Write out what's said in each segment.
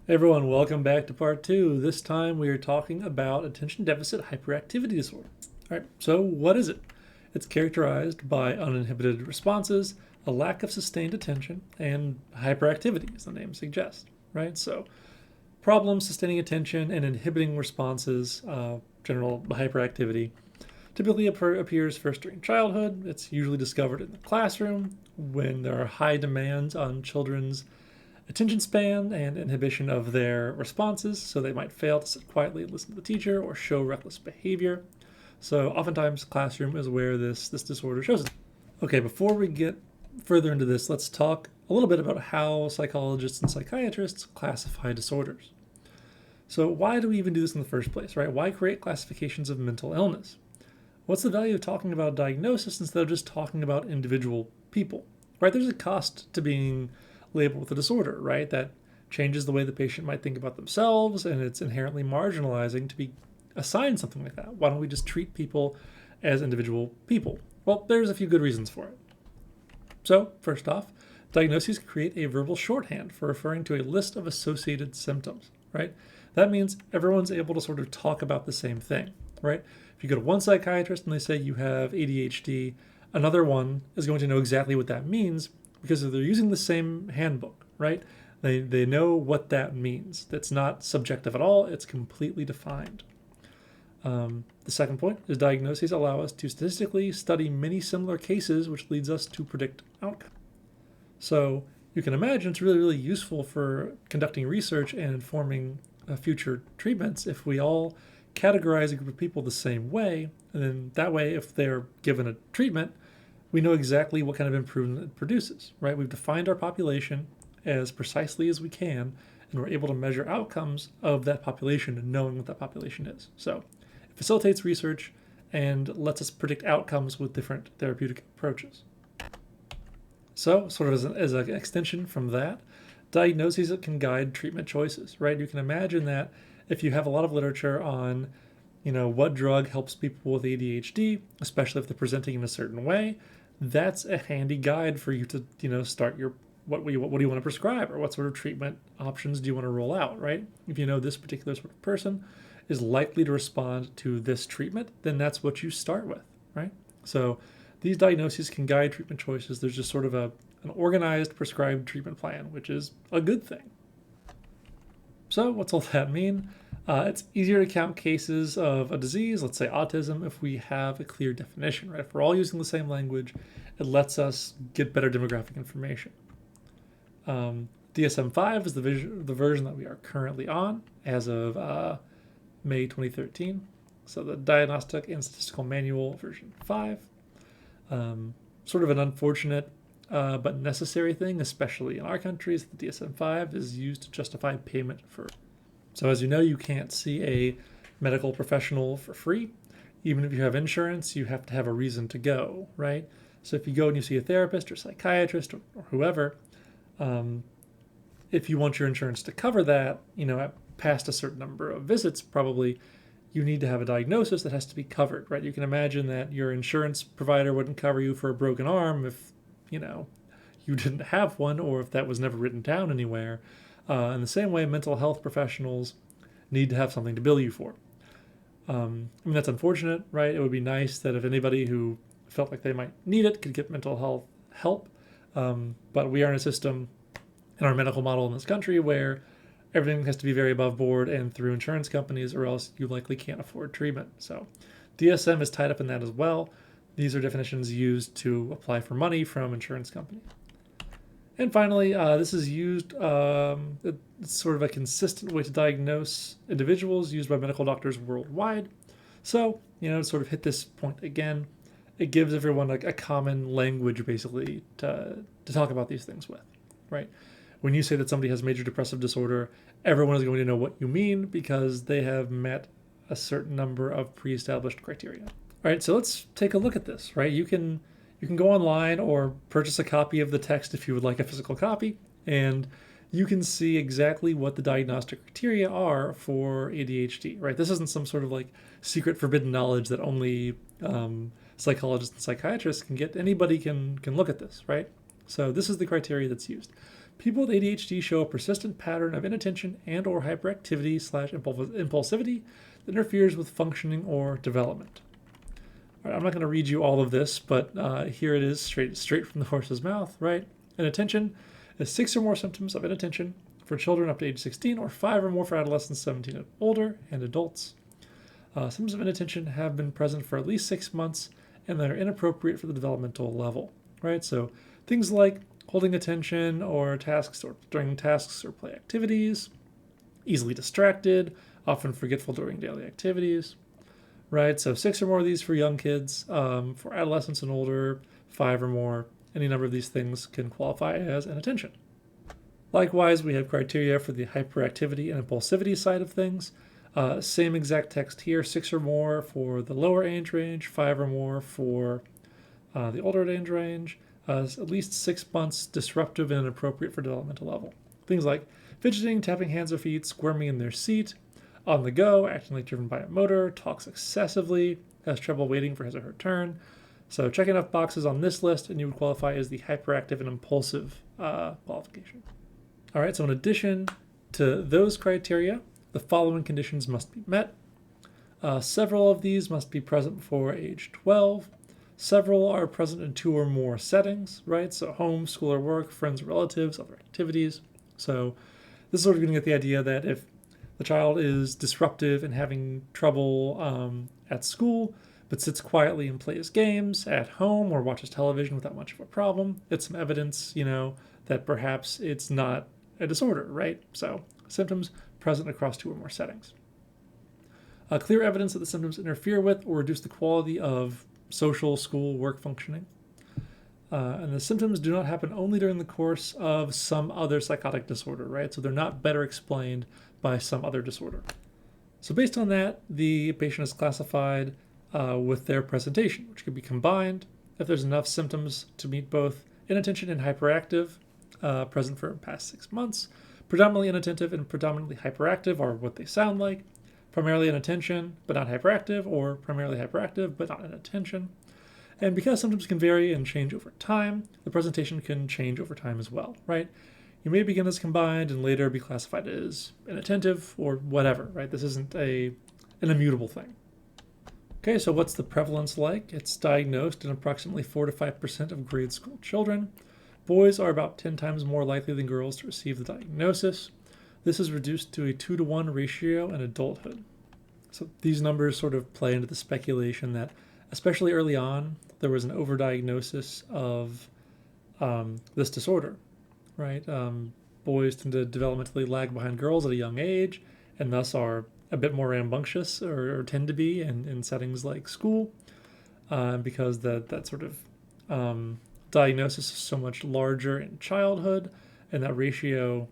Hey everyone, welcome back to part two. This time we are talking about attention deficit hyperactivity disorder. All right, so what is it? It's characterized by uninhibited responses, a lack of sustained attention, and hyperactivity, as the name suggests. Right, so problems sustaining attention and inhibiting responses, general hyperactivity, typically appears first during childhood. It's usually discovered in the classroom when there are high demands on children's attention span and inhibition of their responses, so they might fail to sit quietly and listen to the teacher or show reckless behavior. So oftentimes classroom is where this disorder shows itself. Okay, before we get further into this, let's talk a little bit about how psychologists and psychiatrists classify disorders. So why do we even do this in the first place, right? Why create classifications of mental illness? What's the value of talking about diagnosis instead of just talking about individual people, right? There's a cost to being labeled with a disorder, right? That changes the way the patient might think about themselves, and it's inherently marginalizing to be assigned something like that. Why don't we just treat people as individual people? Well, there's a few good reasons for it. So, first off, diagnoses create a verbal shorthand for referring to a list of associated symptoms, right? That means everyone's able to sort of talk about the same thing, right? If you go to one psychiatrist and they say you have ADHD, another one is going to know exactly what that means because they're using the same handbook, right? They know what that means. That's not subjective at all. It's completely defined. The second point is diagnoses allow us to statistically study many similar cases, which leads us to predict outcome. So you can imagine it's really, really useful for conducting research and informing future treatments if we all categorize a group of people the same way, and then that way, if they're given a treatment, we know exactly what kind of improvement it produces, right? We've defined our population as precisely as we can, and we're able to measure outcomes of that population and knowing what that population is. So it facilitates research and lets us predict outcomes with different therapeutic approaches. So, sort of as an extension from that, diagnoses can guide treatment choices, right? You can imagine that if you have a lot of literature on, what drug helps people with ADHD, especially if they're presenting in a certain way, that's a handy guide for you to, start your what do you want to prescribe, or what sort of treatment options do you want to roll out, right? If you know this particular sort of person is likely to respond to this treatment, then that's what you start with, right? So these diagnoses can guide treatment choices. There's just sort of an organized prescribed treatment plan, which is a good thing. So what's all that mean? It's easier to count cases of a disease, let's say autism, if we have a clear definition, right? If we're all using the same language, it lets us get better demographic information. DSM-5 is the version that we are currently on as of May 2013. So the Diagnostic and Statistical Manual version 5. Sort of an unfortunate but necessary thing, especially in our countries. The DSM-5 is used to justify payment for. So as you know, you can't see a medical professional for free. Even if you have insurance, you have to have a reason to go, right? So if you go and you see a therapist or psychiatrist or whoever, if you want your insurance to cover that, past a certain number of visits, probably you need to have a diagnosis that has to be covered, right? You can imagine that your insurance provider wouldn't cover you for a broken arm if, you didn't have one, or if that was never written down anywhere. In the same way, mental health professionals need to have something to bill you for. That's unfortunate, right? It would be nice that if anybody who felt like they might need it could get mental health help. But we are in a system in our medical model in this country where everything has to be very above board and through insurance companies, or else you likely can't afford treatment. So DSM is tied up in that as well. These are definitions used to apply for money from insurance companies. And finally, this is used, it's sort of a consistent way to diagnose individuals used by medical doctors worldwide. So, to sort of hit this point again, it gives everyone a common language basically to talk about these things with, right? When you say that somebody has major depressive disorder, everyone is going to know what you mean because they have met a certain number of pre-established criteria. All right, so let's take a look at this, right? You can go online or purchase a copy of the text if you would like a physical copy, and you can see exactly what the diagnostic criteria are for ADHD, right? This isn't some sort of like secret forbidden knowledge that only psychologists and psychiatrists can get. Anybody can look at this, right? So this is the criteria that's used. People with ADHD show a persistent pattern of inattention and or hyperactivity / impulsivity that interferes with functioning or development. All right, I'm not going to read you all of this, but here it is straight from the horse's mouth, right? Inattention is 6 or more symptoms of inattention for children up to age 16 or 5 or more for adolescents 17 and older and adults. Symptoms of inattention have been present for at least 6 months and that are inappropriate for the developmental level, right? So things like holding attention or during tasks or play activities, easily distracted, often forgetful during daily activities, right? So 6 or more of these for young kids. For adolescents and older, 5 or more. Any number of these things can qualify as inattention. Likewise, we have criteria for the hyperactivity and impulsivity side of things. Same exact text here, 6 or more for the lower age range, 5 or more for the older age range, at least 6 months disruptive and inappropriate for developmental level. Things like fidgeting, tapping hands or feet, squirming in their seat, on the go, acting like driven by a motor, talks excessively, has trouble waiting for his or her turn. So check enough boxes on this list and you would qualify as the hyperactive and impulsive qualification. All right, so in addition to those criteria, the following conditions must be met. Several of these must be present before age 12. Several are present in 2 or more settings, right? So home, school or work, friends or relatives, other activities. So this is sort of getting at the idea that if the child is disruptive and having trouble at school, but sits quietly and plays games at home or watches television without much of a problem, it's some evidence, that perhaps it's not a disorder, right? So symptoms present across 2 or more settings. Clear evidence that the symptoms interfere with or reduce the quality of social, school, work functioning. And the symptoms do not happen only during the course of some other psychotic disorder, right? So they're not better explained by some other disorder. So based on that, the patient is classified with their presentation, which could be combined if there's enough symptoms to meet both inattention and hyperactive present for the past 6 months. Predominantly inattentive and predominantly hyperactive are what they sound like. Primarily inattention, but not hyperactive, or primarily hyperactive, but not inattention. And because symptoms can vary and change over time, the presentation can change over time as well, right? You may begin as combined and later be classified as inattentive or whatever, right? This isn't an immutable thing. Okay, so what's the prevalence like? It's diagnosed in approximately 4 to 5% of grade school children. Boys are about 10 times more likely than girls to receive the diagnosis. This is reduced to a 2-to-1 ratio in adulthood. So these numbers sort of play into the speculation that, especially early on, there was an overdiagnosis of this disorder, right? Boys tend to developmentally lag behind girls at a young age and thus are a bit more rambunctious or tend to be in settings like school because that sort of diagnosis is so much larger in childhood and that ratio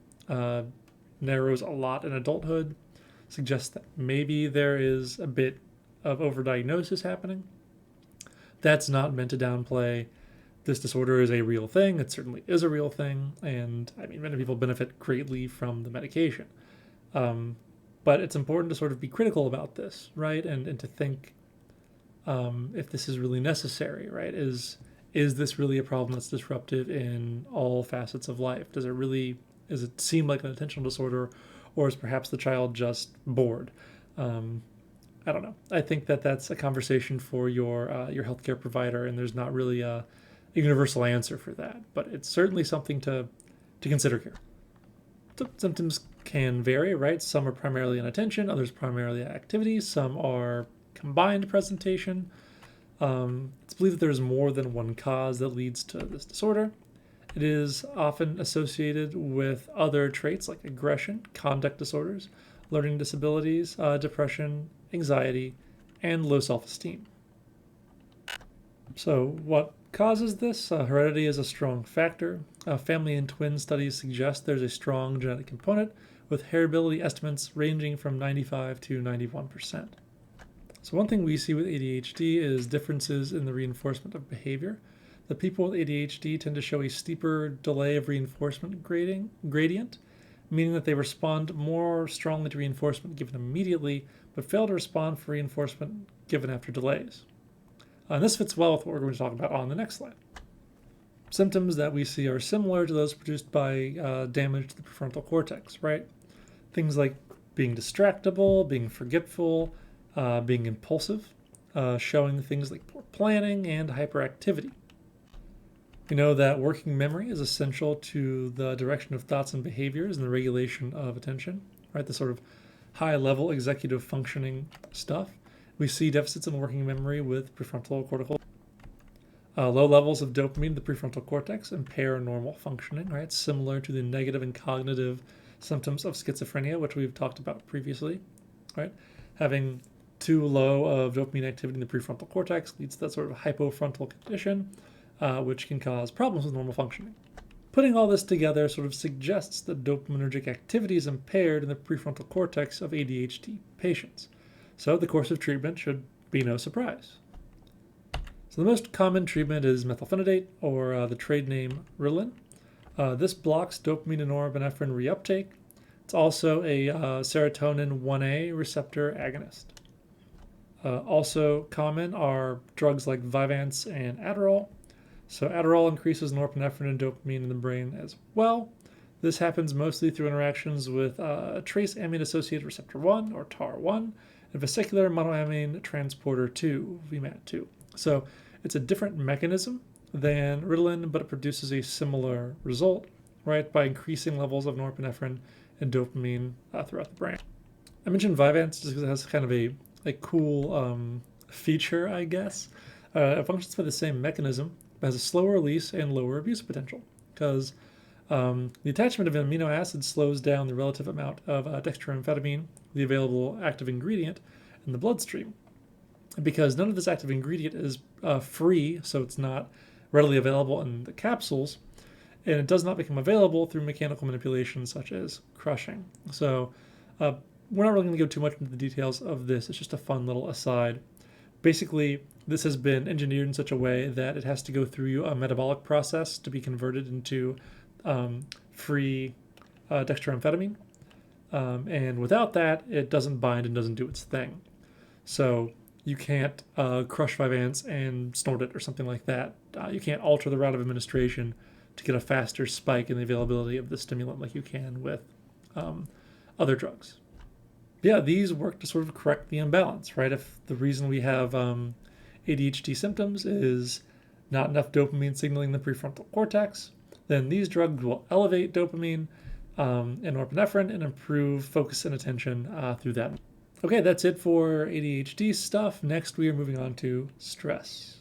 narrows a lot in adulthood, suggests that maybe there is a bit of overdiagnosis happening. That's not meant to downplay this disorder is a real thing. It certainly is a real thing, and I mean, many people benefit greatly from the medication. But it's important to sort of be critical about this, right? And to think if this is really necessary, right? Is this really a problem that's disruptive in all facets of life? Does it seem like an attentional disorder, or is perhaps the child just bored? I don't know. I think that's a conversation for your healthcare provider, and there's not really a universal answer for that. But it's certainly something to consider here. So symptoms can vary, right? Some are primarily inattention, others primarily activities, some are combined presentation. It's believed that there's more than one cause that leads to this disorder. It is often associated with other traits like aggression, conduct disorders, learning disabilities, depression, anxiety, and low self-esteem. So what causes this? Heredity is a strong factor. Family and twin studies suggest there's a strong genetic component with heritability estimates ranging from 95 to 91%. So one thing we see with ADHD is differences in the reinforcement of behavior. The people with ADHD tend to show a steeper delay of reinforcement gradient, meaning that they respond more strongly to reinforcement given immediately, but fail to respond for reinforcement given after delays. And this fits well with what we're going to talk about on the next slide. symptoms that we see are similar to those produced by damage to the prefrontal cortex, right? Things like being distractible, being forgetful, being impulsive, showing things like poor planning and hyperactivity. We know that working memory is essential to the direction of thoughts and behaviors and the regulation of attention, right? The sort of high-level executive functioning stuff. We see deficits in working memory with prefrontal cortical. Low levels of dopamine in the prefrontal cortex impair normal functioning, right? Similar to the negative and cognitive symptoms of schizophrenia, which we've talked about previously, right? Having too low of dopamine activity in the prefrontal cortex leads to that sort of hypofrontal condition, which can cause problems with normal functioning. Putting all this together sort of suggests that dopaminergic activity is impaired in the prefrontal cortex of ADHD patients. So the course of treatment should be no surprise. So the most common treatment is methylphenidate, or the trade name Ritalin. This blocks dopamine and norepinephrine reuptake. It's also a serotonin 1A receptor agonist. Also common are drugs like Vyvanse and Adderall. So Adderall increases norepinephrine and dopamine in the brain as well. This happens mostly through interactions with trace amine-associated receptor 1, or TAR1, and vesicular monoamine transporter 2, VMAT2. So it's a different mechanism than Ritalin, but it produces a similar result, right, by increasing levels of norepinephrine and dopamine throughout the brain. I mentioned Vyvanse just because it has kind of a cool feature, I guess. It functions by the same mechanism, but has a slower release and lower abuse potential, because the attachment of amino acids slows down the relative amount of dextroamphetamine, the available active ingredient, in the bloodstream. Because none of this active ingredient is free, so it's not readily available in the capsules, and it does not become available through mechanical manipulation such as crushing. So we're not really going to go too much into the details of this. It's just a fun little aside. Basically, this has been engineered in such a way that it has to go through a metabolic process to be converted into free dextroamphetamine. And without that, it doesn't bind and doesn't do its thing. So you can't crush Vyvanse and snort it or something like that. You can't alter the route of administration to get a faster spike in the availability of the stimulant like you can with other drugs. Yeah, these work to sort of correct the imbalance, right? If the reason we have ADHD symptoms is not enough dopamine signaling in the prefrontal cortex, then these drugs will elevate dopamine and norepinephrine and improve focus and attention through that. Okay, that's it for ADHD stuff. Next, we are moving on to stress.